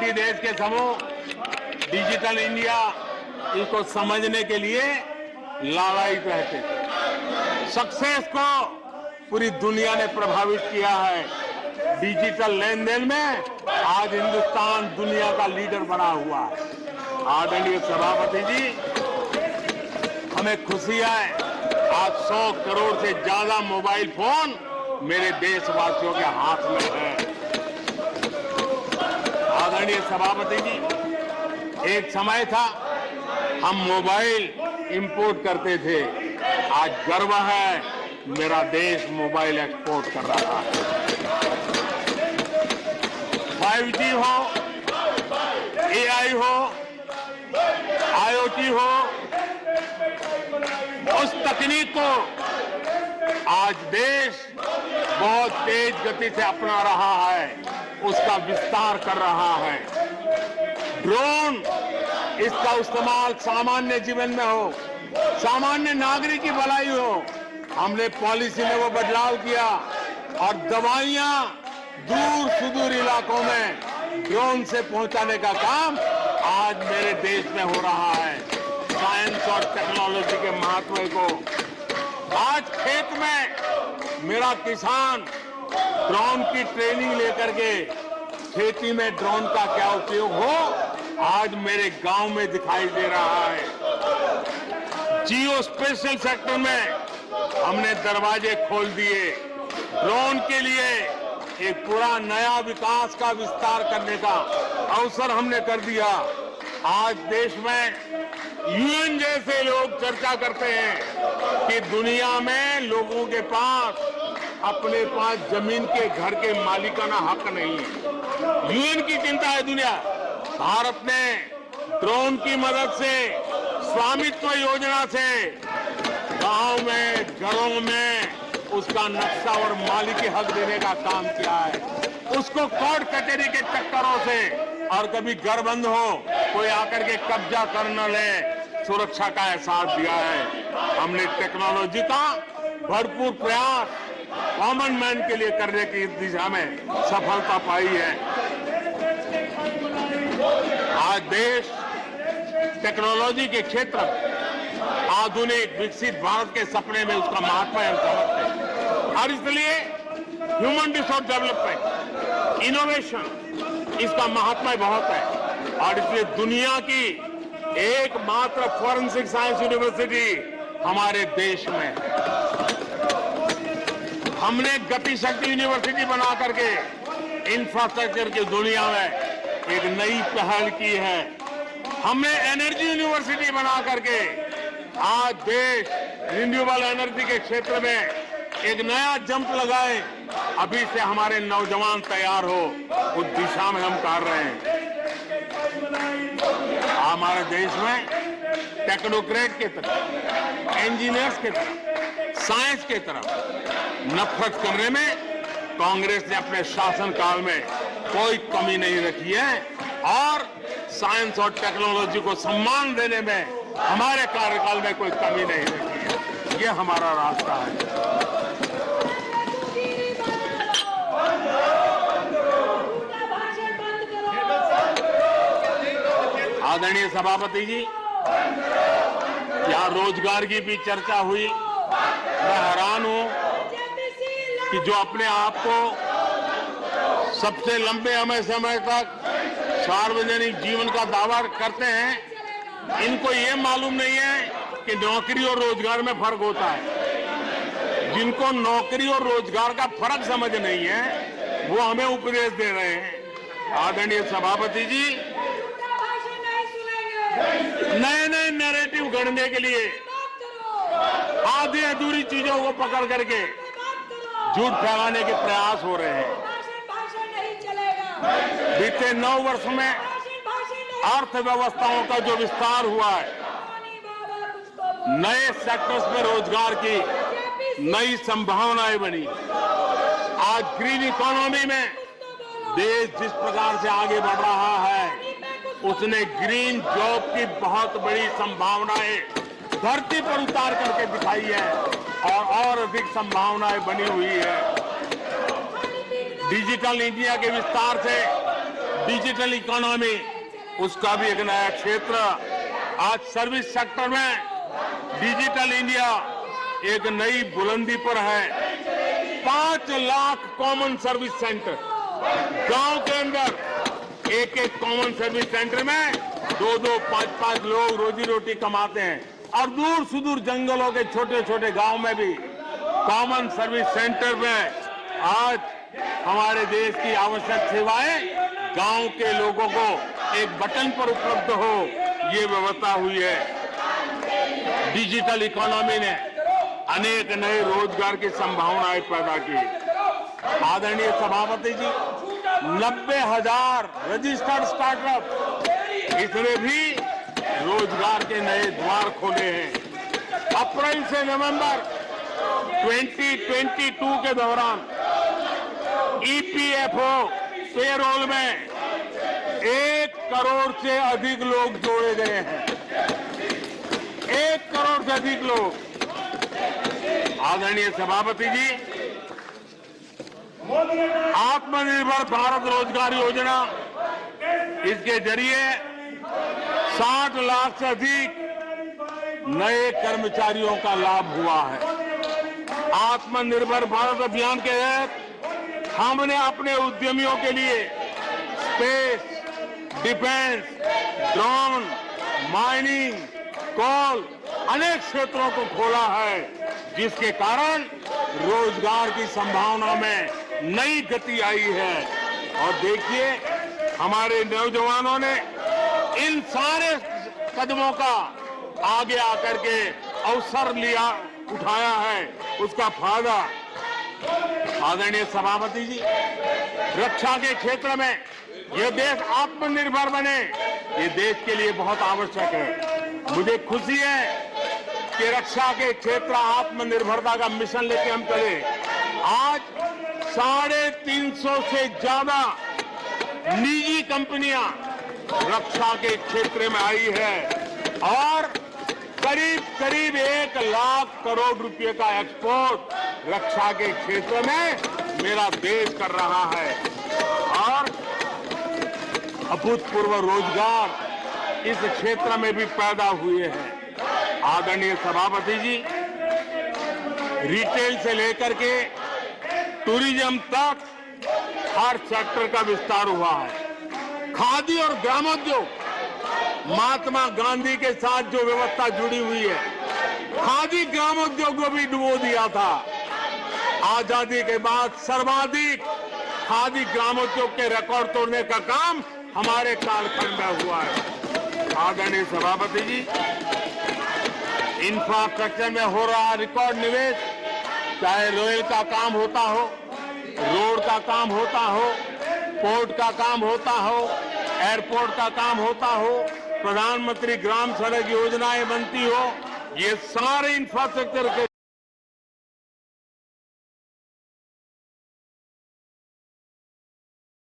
G20 देश के समूह डिजिटल इंडिया इसको समझने के लिए लालायित रहते थे। सक्सेस को पूरी दुनिया ने प्रभावित किया है। डिजिटल लेन देन में आज हिंदुस्तान दुनिया का लीडर बना हुआ है। आदरणीय सभापति जी, हमें खुशी है आज 100 करोड़ से ज्यादा मोबाइल फोन मेरे देशवासियों के हाथ में है। आदरणीय सभापति जी, एक समय था हम मोबाइल इंपोर्ट करते थे। आज गर्व है मेरा देश मोबाइल एक्सपोर्ट कर रहा है। 5G हो, AI हो, IoT हो, उस तकनीक को आज देश बहुत तेज गति से अपना रहा है, उसका विस्तार कर रहा है। ड्रोन, इसका इस्तेमाल सामान्य जीवन में हो, सामान्य नागरिक की भलाई हो, हमने पॉलिसी में वो बदलाव किया और दवाइयां दूर सुदूर इलाकों में ड्रोन से पहुंचाने का काम आज मेरे देश में हो रहा है। साइंस और टेक्नोलॉजी के महत्व को आज खेत में मेरा किसान ड्रोन की ट्रेनिंग लेकर के खेती में ड्रोन का क्या उपयोग हो, आज मेरे गांव में दिखाई दे रहा है। जियो स्पेशल सेक्टर में हमने दरवाजे खोल दिए। ड्रोन के लिए एक पूरा नया विकास का विस्तार करने का अवसर हमने कर दिया। आज देश में यूएन जैसे लोग चर्चा करते हैं कि दुनिया में लोगों के पास अपने पास जमीन के घर के मालिकाना हक नहीं है। यूएन की चिंता है दुनिया। भारत ने ड्रोन की मदद से, स्वामित्व योजना से गांव में, घरों में उसका नक्शा और मालिकी हक देने का काम किया है। उसको कोर्ट कचहरी के चक्करों से और कभी घर बंद हो, कोई आकर के कब्जा कर न ले, सुरक्षा का एहसास दिया है। हमने टेक्नोलॉजी का भरपूर प्रयास कॉमन मैन के लिए करने की दिशा में सफलता पाई है। आज देश टेक्नोलॉजी के क्षेत्र में आधुनिक विकसित भारत के सपने में उसका महत्व हम समझते हैं और इसलिए ह्यूमन रिसोर्स डेवलपमेंट, इनोवेशन, इसका महत्व बहुत है और इसलिए दुनिया की एकमात्र फॉरेंसिक साइंस यूनिवर्सिटी हमारे देश में है। हमने गति शक्ति यूनिवर्सिटी बना करके इंफ्रास्ट्रक्चर की दुनिया में एक नई पहल की है। हमने एनर्जी यूनिवर्सिटी बना करके आज देश रिन्यूएबल एनर्जी के क्षेत्र में एक नया जंप लगाए। अभी से हमारे नौजवान तैयार हो, उस दिशा में हम कर रहे हैं। हमारे देश में टेक्नोक्रेट के तरफ, इंजीनियर्स के तरफ, साइंस के तरफ नफरत करने में कांग्रेस ने अपने शासनकाल में कोई कमी नहीं रखी है और साइंस और टेक्नोलॉजी को सम्मान देने में हमारे कार्यकाल में कोई कमी नहीं रखी है। ये हमारा रास्ता है। आदरणीय सभापति जी, यहाँ रोजगार की भी चर्चा हुई। मैं हैरान हूं कि जो अपने आप को सबसे लंबे समय तक सार्वजनिक जीवन का दावा करते हैं, इनको ये मालूम नहीं है कि नौकरी और रोजगार में फर्क होता है। जिनको नौकरी और रोजगार का फर्क समझ नहीं है, वो हमें उपदेश दे रहे हैं। आदरणीय सभापति जी, नए नए नैरेटिव गढ़ने के लिए आधी अधूरी चीजों को पकड़ करके झूठ फैलाने के प्रयास हो रहे हैं। बीते 9 वर्ष में अर्थव्यवस्थाओं का जो विस्तार हुआ है, नए सेक्टर्स में रोजगार की नई संभावनाएं बनी। आज ग्रीन इकोनॉमी में देश जिस प्रकार से आगे बढ़ रहा है, उसने ग्रीन जॉब की बहुत बड़ी संभावनाएं धरती पर उतार करके दिखाई है और अधिक संभावनाएं बनी हुई है। डिजिटल इंडिया के विस्तार से डिजिटल इकोनॉमी, उसका भी एक नया क्षेत्र। आज सर्विस सेक्टर में डिजिटल इंडिया एक नई बुलंदी पर है। 5 लाख कॉमन सर्विस सेंटर, गांव के अंदर एक एक कॉमन सर्विस सेंटर में 2-2, 5-5 लोग रोजी रोटी कमाते हैं। और दूर सुदूर जंगलों के छोटे छोटे गांव में भी कॉमन सर्विस सेंटर में आज हमारे देश की आवश्यक सेवाएं गांव के लोगों को एक बटन पर उपलब्ध हो, ये व्यवस्था हुई है। डिजिटल इकोनॉमी ने अनेक नए रोजगार की संभावनाएं पैदा की। आदरणीय सभापति जी, 90,000 रजिस्टर्ड स्टार्टअप, इसने भी रोजगार के नए द्वार खोले हैं। अप्रैल से नवंबर 2022 के दौरान ईपीएफओ पेरोल में 1 करोड़ से अधिक लोग जोड़े गए हैं। 1 करोड़ से अधिक लोग। आदरणीय सभापति जी, आत्मनिर्भर भारत रोजगार योजना, इसके जरिए 60 लाख से अधिक नए कर्मचारियों का लाभ हुआ है। आत्मनिर्भर भारत अभियान के तहत हमने अपने उद्यमियों के लिए स्पेस, डिफेंस, ड्रोन, माइनिंग, कोल अनेक क्षेत्रों को खोला है, जिसके कारण रोजगार की संभावना में नई गति आई है। और देखिए, हमारे नौजवानों ने इन सारे कदमों का आगे आकर के अवसर लिया, उठाया है, उसका फायदा। आदरणीय सभापति जी, रक्षा के क्षेत्र में यह देश आत्मनिर्भर बने, ये देश के लिए बहुत आवश्यक है। मुझे खुशी है कि रक्षा के क्षेत्र आत्मनिर्भरता का मिशन लेके हम चले। आज 350 से ज्यादा निजी कंपनियां रक्षा के क्षेत्र में आई है और करीब 1 लाख करोड़ रुपए का एक्सपोर्ट रक्षा के क्षेत्र में मेरा देश कर रहा है। और अभूतपूर्व रोजगार इस क्षेत्र में भी पैदा हुए हैं। आदरणीय सभापति जी, रिटेल से लेकर के टूरिज्म तक हर सेक्टर का विस्तार हुआ है। खादी और ग्रामोद्योग, महात्मा गांधी के साथ जो व्यवस्था जुड़ी हुई है, खादी ग्रामोद्योग को भी डुबो दिया था। आजादी के बाद सर्वाधिक खादी ग्रामोद्योग के रिकॉर्ड तोड़ने का काम हमारे कालखंड में हुआ है। आदरणीय सभापति जी, इंफ्रास्ट्रक्चर में हो रहा रिकॉर्ड निवेश, चाहे रेल का काम होता हो, रोड का काम होता हो, पोर्ट का काम होता हो, एयरपोर्ट का काम होता हो, प्रधानमंत्री ग्राम सड़क योजनाएं बनती हो, ये सारे इंफ्रास्ट्रक्चर के